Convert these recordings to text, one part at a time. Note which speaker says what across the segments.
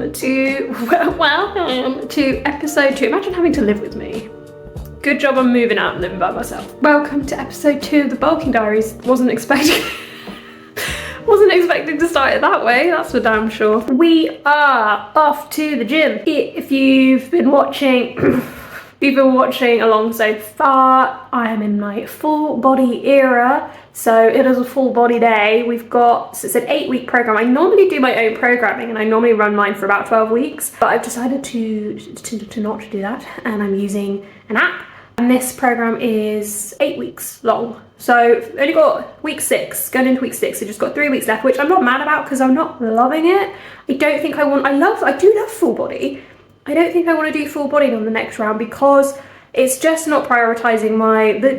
Speaker 1: welcome to episode 2. Imagine having to live with me. Good job I'm moving out and living by myself. Welcome to episode 2 of the Bulking Diaries. Wasn't expecting to start it that way, that's for damn sure. We are off to the gym. If you've been watching along so far, I am in my full body era. So it is a full body day. We've got, so it's an 8-week program. I normally do my own programming and I normally run mine for about 12 weeks, but I've decided to not do that, and I'm using an app. And this program is 8 weeks long. So I've only got week 6, going into week 6, so just got 3 weeks left, which I'm not mad about because I'm not loving it. I don't think I do love full body. I don't think I want to do full body on the next round because it's just not prioritizing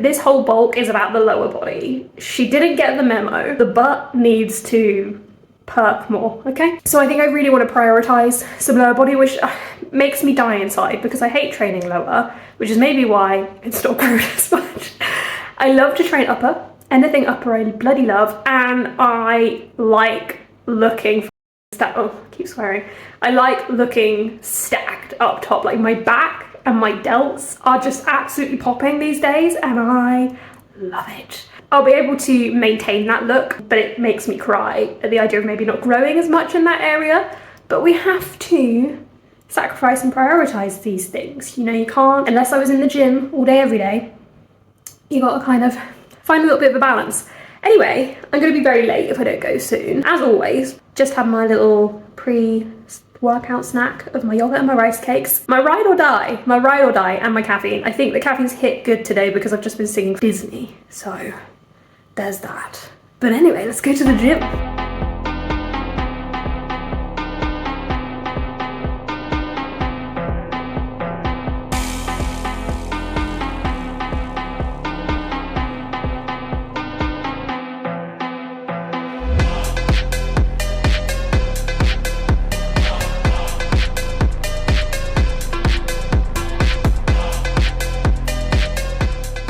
Speaker 1: this whole bulk is about the lower body. She didn't get the memo. The butt needs to perk more, okay? So I think I really want to prioritize some lower body, which makes me die inside because I hate training lower, which is maybe why it's not growing as much. I love to train upper. Anything upper I bloody love, and I like looking I like looking stacked up top. Like my back and my delts are just absolutely popping these days, and I love it. I'll be able to maintain that look, but it makes me cry at the idea of maybe not growing as much in that area. But we have to sacrifice and prioritize these things. You know, you can't, unless I was in the gym all day, every day, you got to kind of find a little bit of a balance. Anyway, I'm going to be very late if I don't go soon. As always, just have my little pre-workout snack of my yogurt and my rice cakes. My ride or die, and my caffeine. I think the caffeine's hit good today because I've just been singing Disney. So there's that. But anyway, let's go to the gym.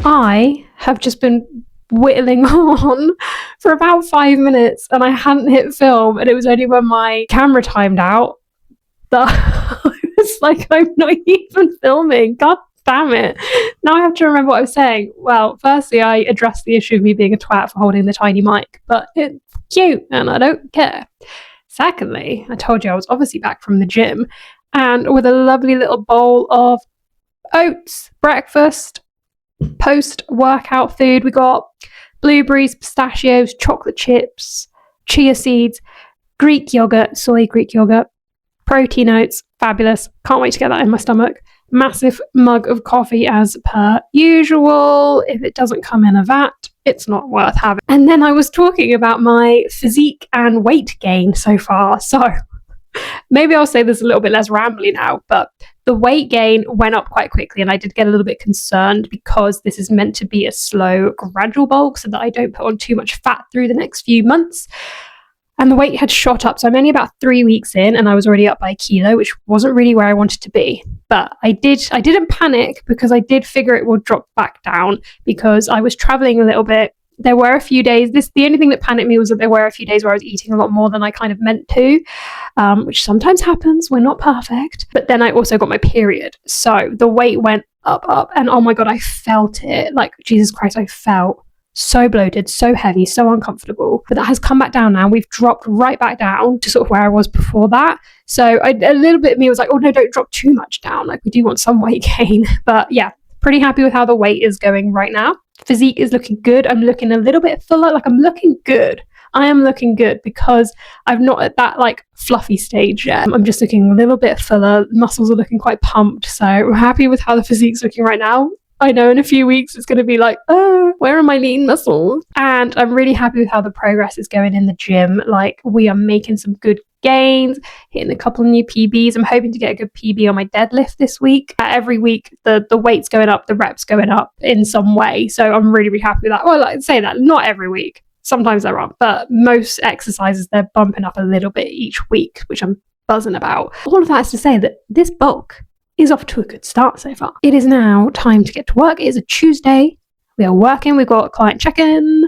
Speaker 1: I have just been whittling on for about 5 minutes and I hadn't hit film, and it was only when my camera timed out that I was like, I'm not even filming. God damn it. Now I have to remember what I was saying. Well, firstly, I addressed the issue of me being a twat for holding the tiny mic, but it's cute and I don't care. Secondly, I told you I was obviously back from the gym and with a lovely little bowl of oats breakfast. Post-workout food, we got blueberries, pistachios, chocolate chips, chia seeds, Greek yogurt, soy Greek yogurt, protein oats, fabulous. Can't wait to get that in my stomach. Massive mug of coffee as per usual. If it doesn't come in a vat, it's not worth having. And then I was talking about my physique and weight gain so far. So maybe I'll say this a little bit less rambly now, but the weight gain went up quite quickly and I did get a little bit concerned because this is meant to be a slow, gradual bulk so that I don't put on too much fat through the next few months. And the weight had shot up. So I'm only about 3 weeks in and I was already up by 1 kilo, which wasn't really where I wanted to be. But I didn't panic because I did figure it would drop back down because I was traveling a little bit. There were a few days, the only thing that panicked me was that there were a few days where I was eating a lot more than I kind of meant to, which sometimes happens, we're not perfect. But then I also got my period. So the weight went up, and oh my God, I felt it. Like, Jesus Christ, I felt so bloated, so heavy, so uncomfortable. But that has come back down now. We've dropped right back down to sort of where I was before that. So a little bit of me was like, oh no, don't drop too much down. Like, we do want some weight gain. But yeah, pretty happy with how the weight is going right now. Physique is looking good. I'm looking a little bit fuller. Like, I'm looking good. I am looking good because I'm not at that like fluffy stage yet. I'm just looking a little bit fuller. Muscles are looking quite pumped. So I'm happy with how the physique's looking right now. I know in a few weeks it's going to be like, oh, where are my lean muscles? And I'm really happy with how the progress is going in the gym. Like, we are making some good gains, hitting a couple of new PBs. I'm hoping to get a good PB on my deadlift this week. Every week the weight's going up, the reps going up in some way. So I'm really, really happy with that. Well, I'd say that not every week. Sometimes they're up, but most exercises they're bumping up a little bit each week, which I'm buzzing about. All of that is to say that this bulk is off to a good start so far. It is now time to get to work. It is a Tuesday. We are working. We've got a client check-in.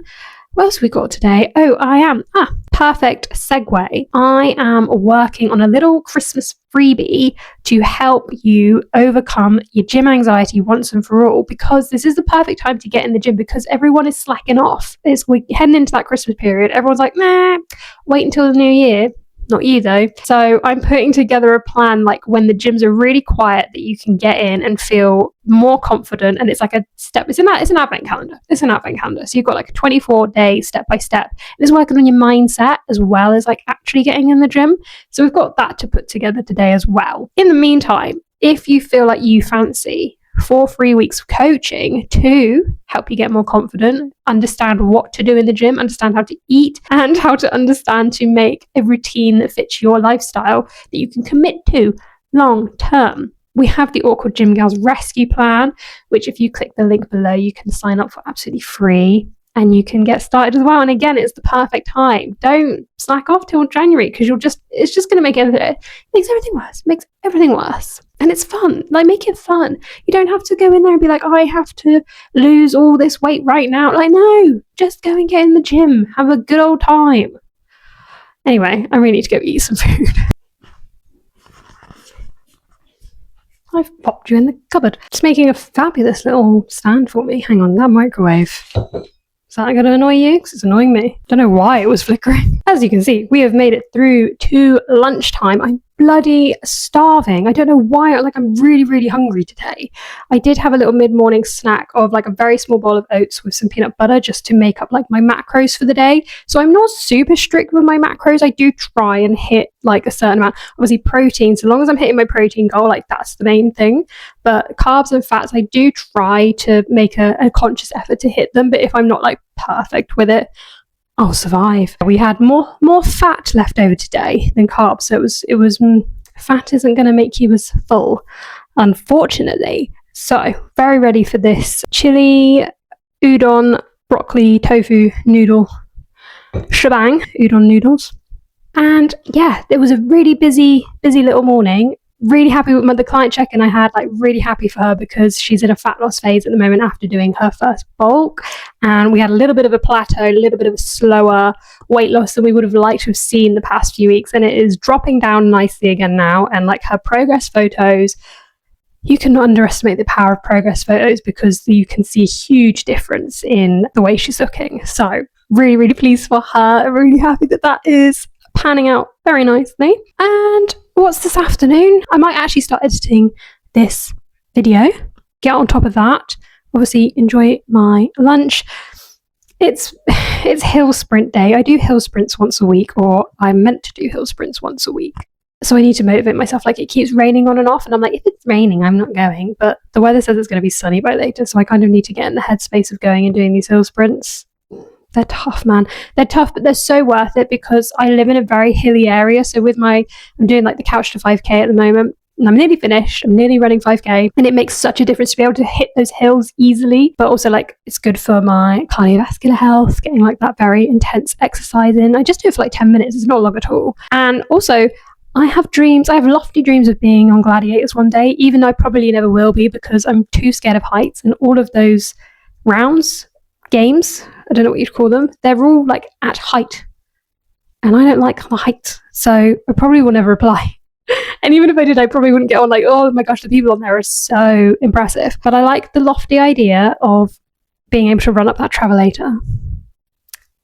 Speaker 1: What else we got today? Oh, perfect segue. I am working on a little Christmas freebie to help you overcome your gym anxiety once and for all, because this is the perfect time to get in the gym because everyone is slacking off. We're heading into that Christmas period. Everyone's like, nah, wait until the new year. Not you though. So I'm putting together a plan like when the gyms are really quiet that you can get in and feel more confident. And it's like a step. It's an advent calendar. It's an advent calendar. So you've got like a 24-day step by step. It's working on your mindset as well as like actually getting in the gym. So we've got that to put together today as well. In the meantime, if you feel like you fancy 4 free weeks of coaching to help you get more confident, understand what to do in the gym, understand how to eat, and how to understand to make a routine that fits your lifestyle that you can commit to long term. We have the Awkward Gym Girls Rescue Plan, which if you click the link below, you can sign up for absolutely free and you can get started as well. And again, it's the perfect time. Don't slack off till January because it's just going to make makes everything worse. And it's fun. Like, make it fun. You don't have to go in there and be like, oh, I have to lose all this weight right now. Like, no, just go and get in the gym. Have a good old time. Anyway, I really need to go eat some food. I've popped you in the cupboard. It's making a fabulous little stand for me. Hang on, that microwave. Is that going to annoy you? Because it's annoying me. Don't know why it was flickering. As you can see, we have made it through to lunchtime. I'm bloody starving. I don't know why. I'm really, really hungry today. I did have a little mid-morning snack of like a very small bowl of oats with some peanut butter just to make up like my macros for the day. So I'm not super strict with my macros. I do try and hit like a certain amount. Obviously protein, so long as I'm hitting my protein goal, like that's the main thing. But carbs and fats, I do try to make a conscious effort to hit them. But if I'm not like perfect with it, I'll survive. We had more fat left over today than carbs, so it was fat isn't going to make you as full, unfortunately. So very ready for this chili, udon, broccoli, tofu, noodle shebang, udon noodles. And yeah, it was a really busy little morning. Really happy with the client check-in I had, like really happy for her because she's in a fat loss phase at the moment after doing her first bulk. And we had a little bit of a plateau, a little bit of a slower weight loss than we would have liked to have seen the past few weeks. And it is dropping down nicely again now. And like her progress photos, you cannot underestimate the power of progress photos because you can see a huge difference in the way she's looking. So really, really pleased for her. I'm really happy that is panning out very nicely. And what's this afternoon? I might actually start editing this video, get on top of that, obviously enjoy my lunch. It's hill sprint day. I do hill sprints once a week, or I'm meant to do hill sprints once a week. So I need to motivate myself. Like, it keeps raining on and off, and I'm like, if it's raining, I'm not going. But the weather says it's going to be sunny by later, so I kind of need to get in the headspace of going and doing these hill sprints. They're tough, man. They're tough, but they're so worth it because I live in a very hilly area. So I'm doing like the couch to 5K at the moment, and I'm nearly finished. I'm nearly running 5K, and it makes such a difference to be able to hit those hills easily. But also, like, it's good for my cardiovascular health, getting like that very intense exercise in. I just do it for like 10 minutes. It's not long at all. And also, I have dreams. I have lofty dreams of being on Gladiators one day, even though I probably never will be because I'm too scared of heights. And all of those games, I don't know what you'd call them, they're all like at height. And I don't like the height. So I probably will never apply. And even if I did, I probably wouldn't get on like, oh my gosh, the people on there are so impressive. But I like the lofty idea of being able to run up that travelator.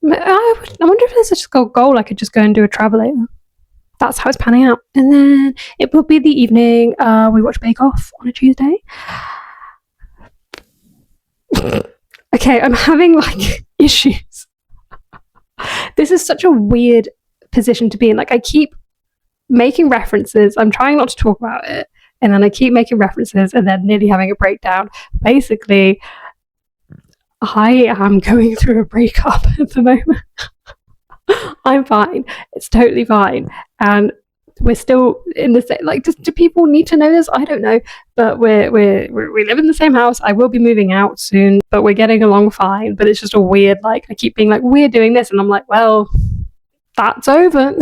Speaker 1: I wonder if there's such a goal I could just go and do a travelator. That's how it's panning out. And then it will be the evening. We watch Bake Off on a Tuesday. Okay, I'm having like issues. This is such a weird position to be in. Like, I keep making references. I'm trying not to talk about it. And then I keep making references and then nearly having a breakdown. Basically, I am going through a breakup at the moment. I'm fine. It's totally fine. And we're still in the same, like, do people need to know this? I don't know. But we live in the same house. I will be moving out soon, but we're getting along fine. But it's just a weird, like, I keep being like, we're doing this. And I'm like, well, that's over.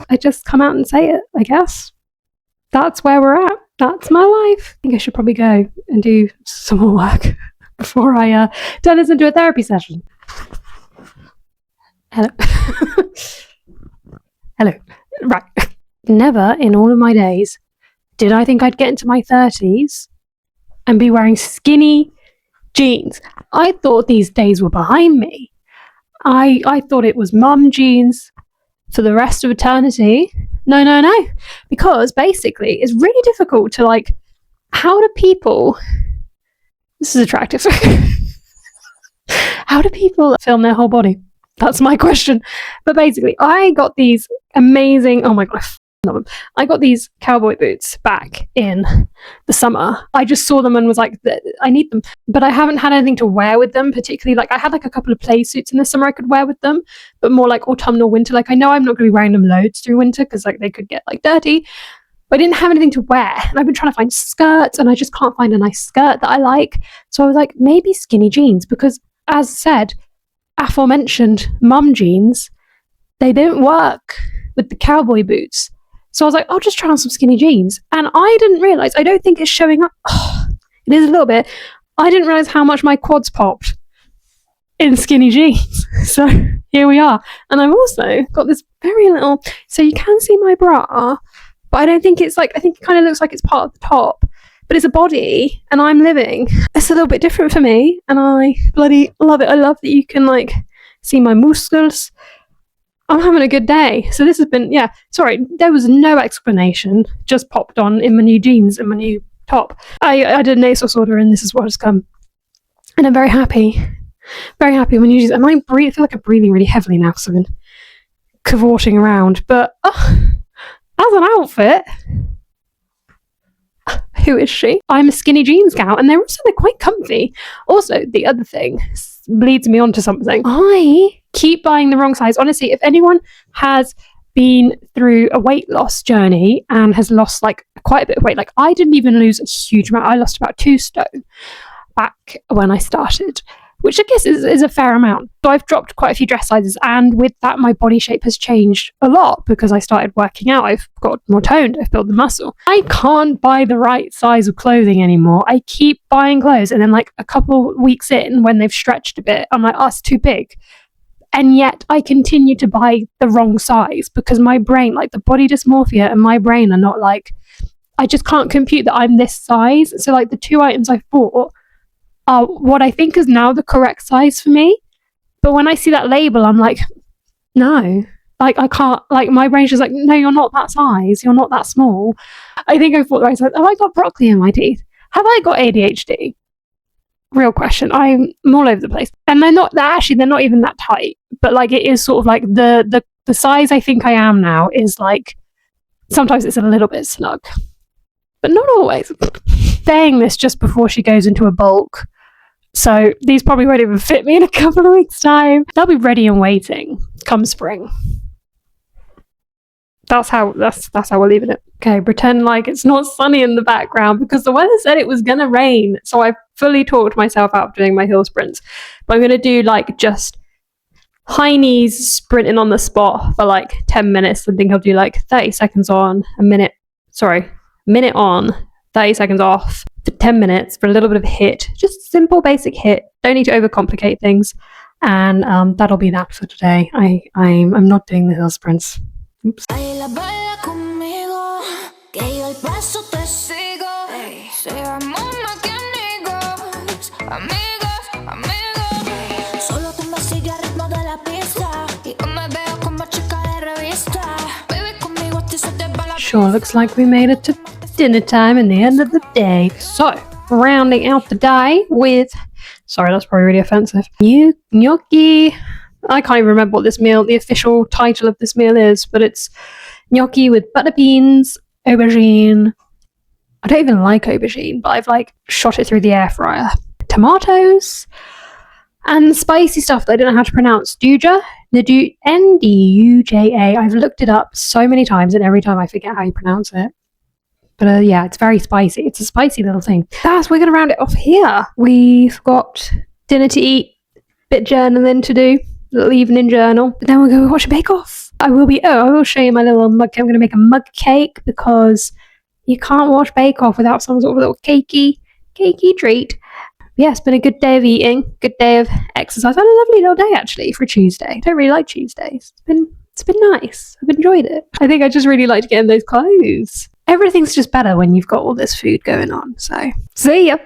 Speaker 1: I just come out and say it, I guess. That's where we're at. That's my life. I think I should probably go and do some more work before I turn this into a therapy session. Hello. Hello. Right. Never in all of my days did I think I'd get into my 30s and be wearing skinny jeans. I thought these days were behind me. I thought it was mum jeans for the rest of eternity. No. Because basically, it's really difficult to like, how do people. This is attractive. How do people film their whole body? That's my question. But basically, I got these amazing. Oh my god, I love them. I got these cowboy boots back in the summer. I just saw them and was like, I need them. But I haven't had anything to wear with them, particularly. Like, I had like a couple of play suits in the summer I could wear with them, but more like autumnal winter. Like, I know I'm not going to be wearing them loads through winter because like they could get like dirty. But I didn't have anything to wear. And I've been trying to find skirts and I just can't find a nice skirt that I like. So I was like, maybe skinny jeans, because as said, aforementioned mum jeans, they don't work with the cowboy boots. So I was like, I'll just try on some skinny jeans. And I didn't realise, I don't think it's showing up. Oh, it is a little bit. I didn't realise how much my quads popped in skinny jeans. So here we are. And I've also got this very little, so you can see my bra, but I don't think it's like, I think it kind of looks like it's part of the top, but it's a body and I'm living. It's a little bit different for me and I bloody love it. I love that you can like see my muscles. I'm having a good day. So this has been, sorry, there was no explanation, just popped on in my new jeans and my new top. I did an ASOS order and this is what has come. And I'm very happy. Very happy when you use it. And I feel like I'm breathing really heavily now because I've been cavorting around. But as an outfit, who is she? I'm a skinny jeans gal, and they're quite comfy. Also, the other thing leads me on to something. I keep buying the wrong size. Honestly, if anyone has been through a weight loss journey and has lost like quite a bit of weight, like I didn't even lose a huge amount. I lost about 2 stone back when I started, which I guess is a fair amount. So I've dropped quite a few dress sizes, and with that, my body shape has changed a lot because I started working out. I've got more toned, I've built the muscle. I can't buy the right size of clothing anymore. I keep buying clothes, and then like a couple weeks in, when they've stretched a bit, I'm like, oh, it's too big. And yet I continue to buy the wrong size because my brain, like the body dysmorphia and my brain are not like, I just can't compute that I'm this size. So like the 2 items I've bought are what I think is now the correct size for me. But when I see that label, I'm like, no, like I can't, like my brain's just like, no, you're not that size. You're not that small. I think I thought, right, have I got broccoli in my teeth? Have I got ADHD? Real question. I'm all over the place. And they're not even that tight, but like it is sort of like the size I think I am now is like, sometimes it's a little bit snug, but not always. Saying this just before she goes into a bulk. So these probably won't even fit me in a couple of weeks' time. They'll be ready and waiting come spring. That's how we're leaving it. Okay, pretend like it's not sunny in the background because the weather said it was gonna rain. So I fully talked myself out of doing my hill sprints. But I'm gonna do like just high knees sprinting on the spot for like 10 minutes. I think I'll do like 30 seconds on, minute on, 30 seconds off for 10 minutes for a little bit of a hit. Just simple, basic hit. Don't need to overcomplicate things. And that'll be that for today. I'm not doing the hill sprints. Oops. Sure looks like we made it to dinner time and the end of the day. So, rounding out the day with, sorry, that's probably really offensive, gnocchi. I can't even remember what the official title of this meal is, but it's gnocchi with butter beans, aubergine. I don't even like aubergine, but I've like shot it through the air fryer. Tomatoes and spicy stuff that I don't know how to pronounce. Nduja. I've looked it up so many times and every time I forget how you pronounce it. But it's very spicy. It's a spicy little thing. We're going to round it off here. We've got dinner to eat, bit journaling to do, little evening journal. But then we'll go watch a Bake Off. I will show you my little mug. I'm going to make a mug cake because you can't watch Bake Off without some sort of little cakey treat. yeah, it's been a good day of eating, good day of exercise. I had a lovely little day actually for Tuesday. I don't really like Tuesdays. It's been nice. I've enjoyed it. I think I just really liked getting those clothes. Everything's just better when you've got all this food going on. So, see ya.